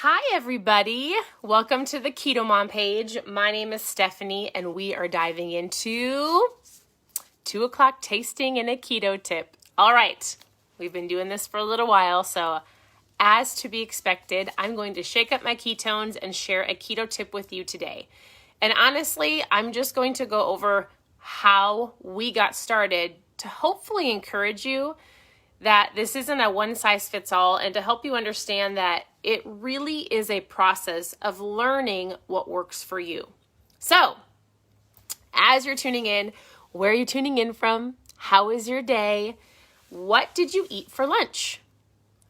Hi, everybody. Welcome to the Keto Mom page. My name is Stephanie, and we are diving into 2 o'clock tasting and a keto tip. All right, we've been doing this for a little while, so as to be expected, I'm going to shake up my ketones and share a keto tip with you today. And honestly, I'm just going to go over how we got started to hopefully encourage you that this isn't a one-size-fits-all, and to help you understand that it really is a process of learning what works for you. So, as you're tuning in, where are you tuning in from? How is your day? What did you eat for lunch?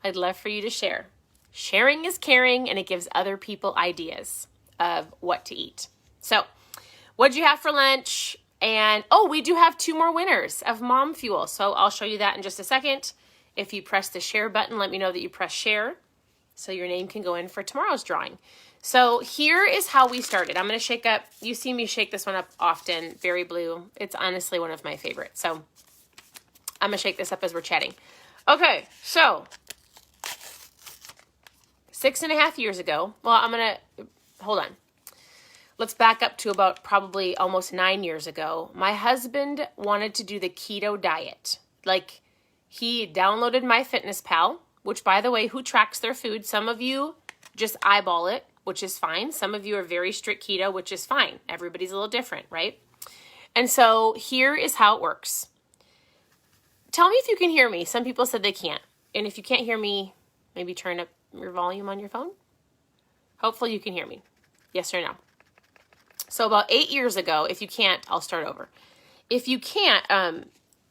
I'd love for you to share. Sharing is caring, and it gives other people ideas of what to eat. So, what did you have for lunch? And, we do have 2 more winners of Mom Fuel. So I'll show you that in just a second. If you press the share button, let me know that you press share so your name can go in for tomorrow's drawing. So here is how we started. I'm going to shake up. You see me shake this one up often. Very blue. It's honestly one of my favorites. So I'm going to shake this up as we're chatting. Okay, so 6.5 years ago. Well, hold on. Let's back up to about probably almost 9 years ago. My husband wanted to do the keto diet. Like, he downloaded MyFitnessPal, which, by the way, who tracks their food? Some of you just eyeball it, which is fine. Some of you are very strict keto, which is fine. Everybody's a little different, right? And so here is how it works. Tell me if you can hear me. Some people said they can't. And if you can't hear me, maybe turn up your volume on your phone. Hopefully you can hear me. Yes or no? So about 8 years ago, if you can't, I'll start over. If you can't,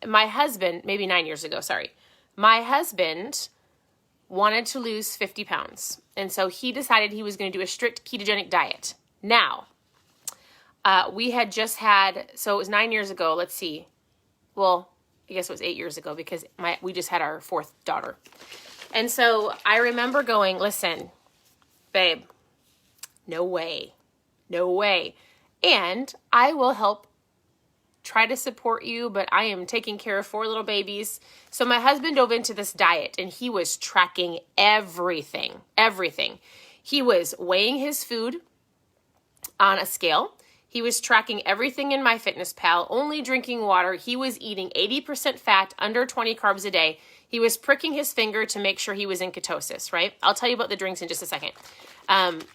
my husband, maybe 9 years ago, sorry. My husband wanted to lose 50 pounds. And so he decided he was going to do a strict ketogenic diet. Now, we had just had, so it was 9 years ago, let's see. Well, I guess it was 8 years ago because we just had our 4th daughter. And so I remember going, listen, babe, no way. No way. And I will help try to support you, but I am taking care of 4 little babies. So my husband dove into this diet and he was tracking everything. He was weighing his food on a scale. He was tracking everything in MyFitnessPal, only drinking water. He was eating 80% fat, under 20 carbs a day. He was pricking his finger to make sure he was in ketosis, right? I'll tell you about the drinks in just a second.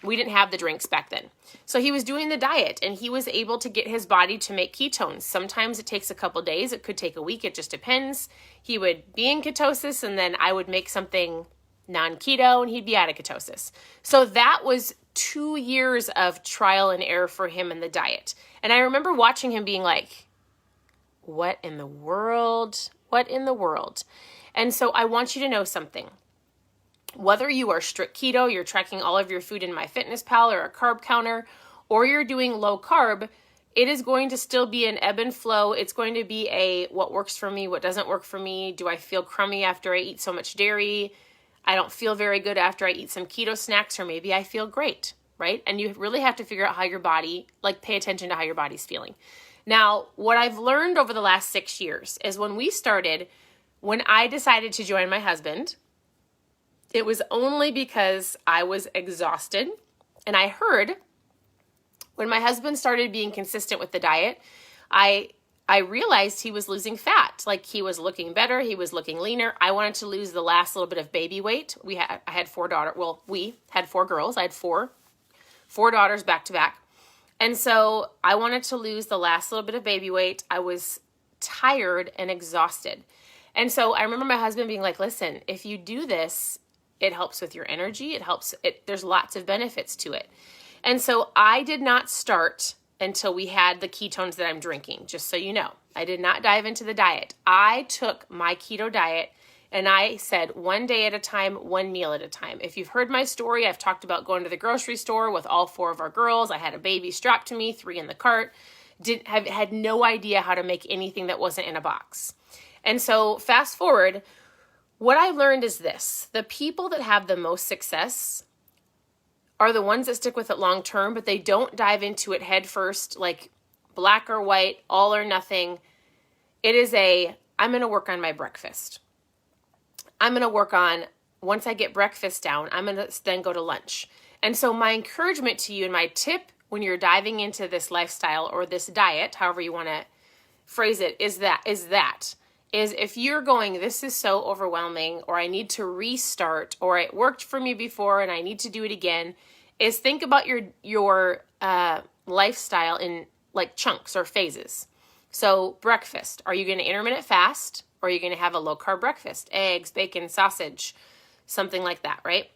We didn't have the drinks back then. So he was doing the diet and he was able to get his body to make ketones. Sometimes it takes a couple days. It could take a week. It just depends. He would be in ketosis and then I would make something non-keto and he'd be out of ketosis. So that was 2 years of trial and error for him in the diet. And I remember watching him being like, what in the world? What in the world? And so I want you to know something. Whether you are strict keto, you're tracking all of your food in MyFitnessPal or a carb counter, or you're doing low carb, it is going to still be an ebb and flow. It's going to be a what works for me, what doesn't work for me. Do I feel crummy after I eat so much dairy? I don't feel very good after I eat some keto snacks, or maybe I feel great, right? And you really have to figure out how your body, pay attention to how your body's feeling. Now, what I've learned over the last 6 years is when I decided to join my husband, it was only because I was exhausted. And I heard when my husband started being consistent with the diet, I realized he was losing fat. Like, he was looking better. He was looking leaner. I wanted to lose the last little bit of baby weight. I had 4 daughters. Well, we had 4 girls. I had four daughters back to back. And so I wanted to lose the last little bit of baby weight. I was tired and exhausted. And so I remember my husband being like, listen, if you do this, it helps with your energy. There's lots of benefits to it. And so I did not start until we had the ketones that I'm drinking, just so you know. I did not dive into the diet. I took my keto diet and I said 1 day at a time, 1 meal at a time. If you've heard my story, I've talked about going to the grocery store with all 4 of our girls. I had a baby strapped to me, 3 in the cart. Had no idea how to make anything that wasn't in a box. And so fast forward, what I learned is this: the people that have the most success are the ones that stick with it long term, but they don't dive into it head first, like black or white, all or nothing. It is I'm going to work on my breakfast. I'm going to work on once I get breakfast down, I'm going to then go to lunch. And so my encouragement to you and my tip when you're diving into this lifestyle or this diet, however you want to phrase it, is if you're going, this is so overwhelming, or I need to restart, or it worked for me before and I need to do it again, is think about your lifestyle in like chunks or phases. So breakfast, are you going to intermittent fast, or are you going to have a low carb breakfast? Eggs, bacon, sausage, something like that, right?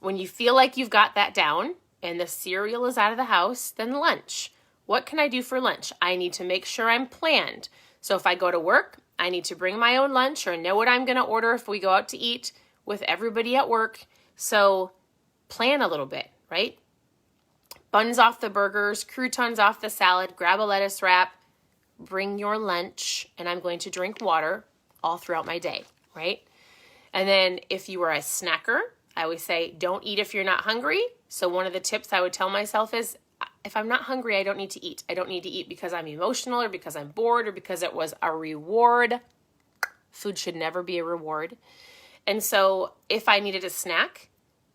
When you feel like you've got that down and the cereal is out of the house, then lunch. What can I do for lunch? I need to make sure I'm planned. So if I go to work, I need to bring my own lunch or know what I'm going to order if we go out to eat with everybody at work. So plan a little bit, right? Buns off the burgers, croutons off the salad, grab a lettuce wrap, bring your lunch, and I'm going to drink water all throughout my day, right? And then if you are a snacker, I always say, don't eat if you're not hungry. So one of the tips I would tell myself is, if I'm not hungry, I don't need to eat. I don't need to eat because I'm emotional or because I'm bored or because it was a reward. Food should never be a reward. And so if I needed a snack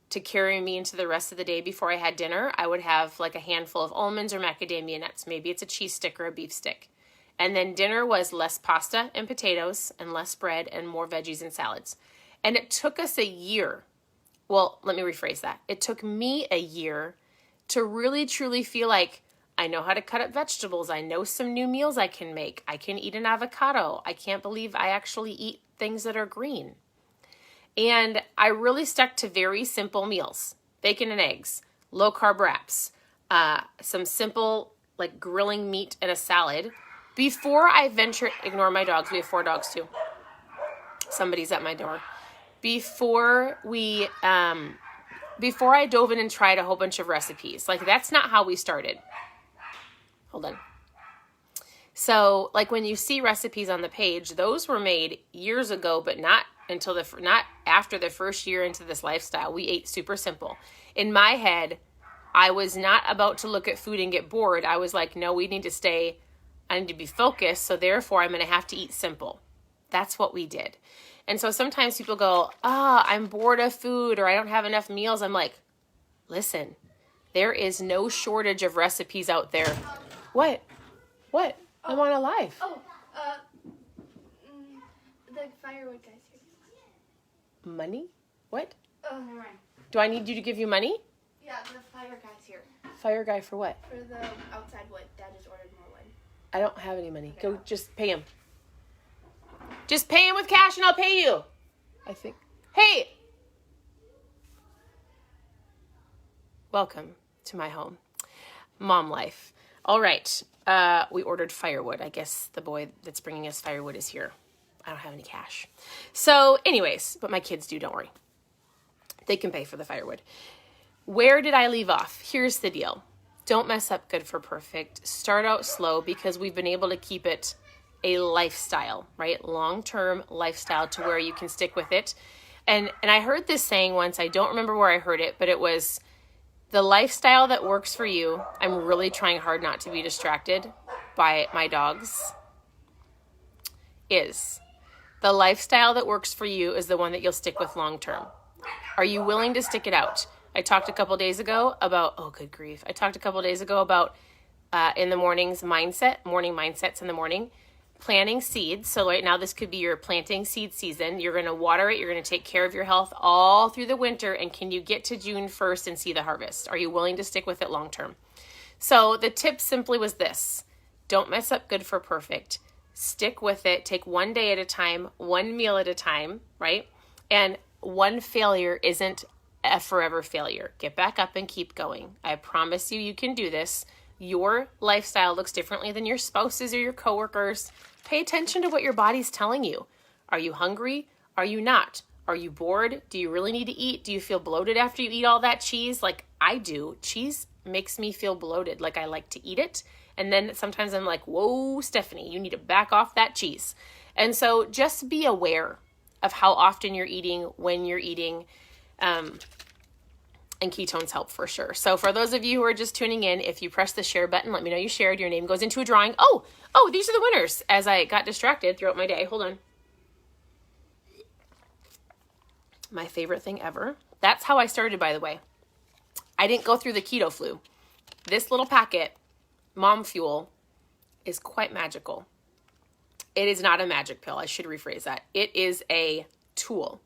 to carry me into the rest of the day before I had dinner, I would have like a handful of almonds or macadamia nuts. Maybe it's a cheese stick or a beef stick. And then dinner was less pasta and potatoes and less bread and more veggies and salads. And it took us a year. Well, let me rephrase that. It took me a year to really, truly feel like I know how to cut up vegetables. I know some new meals I can make. I can eat an avocado. I can't believe I actually eat things that are green. And I really stuck to very simple meals. Bacon and eggs, low carb wraps, some simple like grilling meat and a salad. Before I ventured, ignore my dogs. We have 4 dogs too. Somebody's at my door. Before I dove in and tried a whole bunch of recipes, like that's not how we started. Hold on. So like when you see recipes on the page, those were made years ago, but not after the first year into this lifestyle. We ate super simple. In my head, I was not about to look at food and get bored. I was like, no, I need to be focused. So therefore I'm going to have to eat simple. That's what we did. And so sometimes people go, I'm bored of food or I don't have enough meals. I'm like, listen, there is no shortage of recipes out there. What? I'm on a live. The firewood guy's here. Money? What? Oh, never mind. Do I need you to give you money? Yeah, the fire guy's here. Fire guy for what? For the outside wood. Dad just ordered more wood. I don't have any money. Okay. Go just pay him. Just pay him with cash and I'll pay you. I think. Hey! Welcome to my home. Mom life. All right. We ordered firewood. I guess the boy that's bringing us firewood is here. I don't have any cash. So anyways, but my kids do, don't worry. They can pay for the firewood. Where did I leave off? Here's the deal. Don't mess up good for perfect. Start out slow because we've been able to keep it a lifestyle, right? Long-term lifestyle to where you can stick with it. And I heard this saying once, I don't remember where I heard it, but it was the lifestyle that works for you. I'm really trying hard not to be distracted by my dogs. The lifestyle that works for you is the one that you'll stick with long-term. Are you willing to stick it out? I talked a couple days ago about, in the mornings morning mindsets in the morning. Planting seeds. So right now this could be your planting seed season. You're going to water it. You're going to take care of your health all through the winter. And can you get to June 1st and see the harvest? Are you willing to stick with it long term? So the tip simply was this. Don't mess up good for perfect. Stick with it. Take one day at a time, one meal at a time, right? And one failure isn't a forever failure. Get back up and keep going. I promise you can do this. Your lifestyle looks differently than your spouse's or your coworkers. Pay attention to what your body's telling you. Are you hungry? Are you not? Are you bored? Do you really need to eat? Do you feel bloated after you eat all that cheese? Like I do. Cheese makes me feel bloated. Like I like to eat it. And then sometimes I'm like, whoa, Stephanie, you need to back off that cheese. And so just be aware of how often you're eating, when you're eating, and Ketones Help for sure. So for those of you who are just tuning in, if you press the share button, let me know you shared. Your name goes into a drawing. Oh, these are the winners. As I got distracted throughout my day. Hold on. My favorite thing ever. That's how I started, by the way. I didn't go through the keto flu. This little packet, Mom Fuel, is quite magical. It is not a magic pill. I should rephrase that. It is a tool.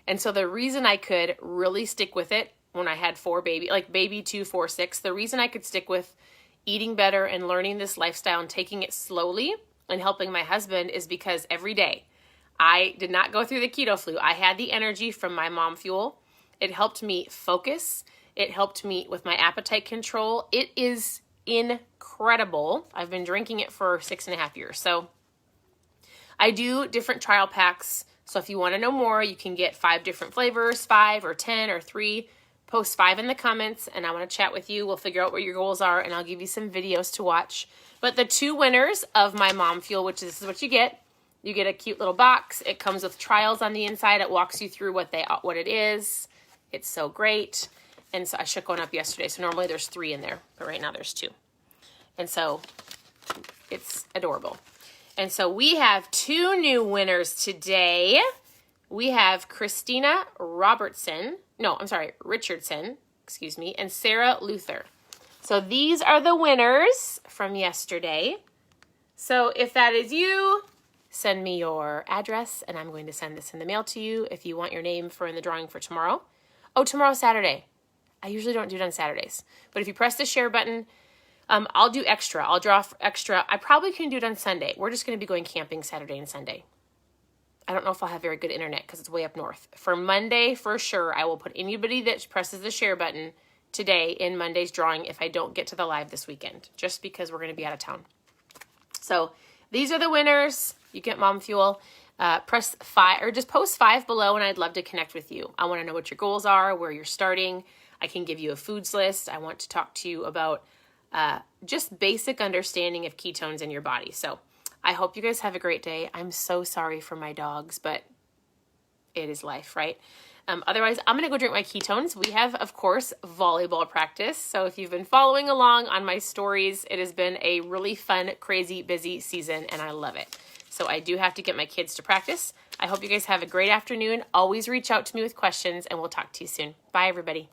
And so the reason I could really stick with it when I had baby 2, 4, 6, the reason I could stick with eating better and learning this lifestyle and taking it slowly and helping my husband is because every day I did not go through the keto flu. I had the energy from my Mom Fuel. It helped me focus. It helped me with my appetite control. It is incredible. I've been drinking it for 6.5 years. So I do different trial packs. So if you want to know more, you can get 5 different flavors, 5 or 10 or 3. Post 5 in the comments and I want to chat with you. We'll figure out what your goals are and I'll give you some videos to watch. But the 2 winners of my Mom Fuel, which this is what you get. You get a cute little box. It comes with trials on the inside. It walks you through what it is. It's so great. And so I shook one up yesterday. So normally there's 3 in there, but right now there's 2. And so it's adorable. And so we have 2 new winners today. We have Christina Richardson, and Sarah Luther. So these are the winners from yesterday. So if that is you, send me your address and I'm going to send this in the mail to you if you want your name in the drawing for tomorrow. Oh, tomorrow's Saturday. I usually don't do it on Saturdays. But if you press the share button, I'll do extra. I'll draw extra. I probably can do it on Sunday. We're just going to be going camping Saturday and Sunday. I don't know if I'll have very good internet because it's way up north. For Monday, for sure, I will put anybody that presses the share button today in Monday's drawing if I don't get to the live this weekend, just because we're going to be out of town. So these are the winners. You get Mom Fuel. Press 5 or just post 5 below and I'd love to connect with you. I want to know what your goals are, where you're starting. I can give you a foods list. I want to talk to you about just basic understanding of ketones in your body. So I hope you guys have a great day. I'm so sorry for my dogs, but it is life, right? Otherwise, I'm going to go drink my ketones. We have, of course, volleyball practice. So if you've been following along on my stories, it has been a really fun, crazy, busy season, and I love it. So I do have to get my kids to practice. I hope you guys have a great afternoon. Always reach out to me with questions, and we'll talk to you soon. Bye, everybody.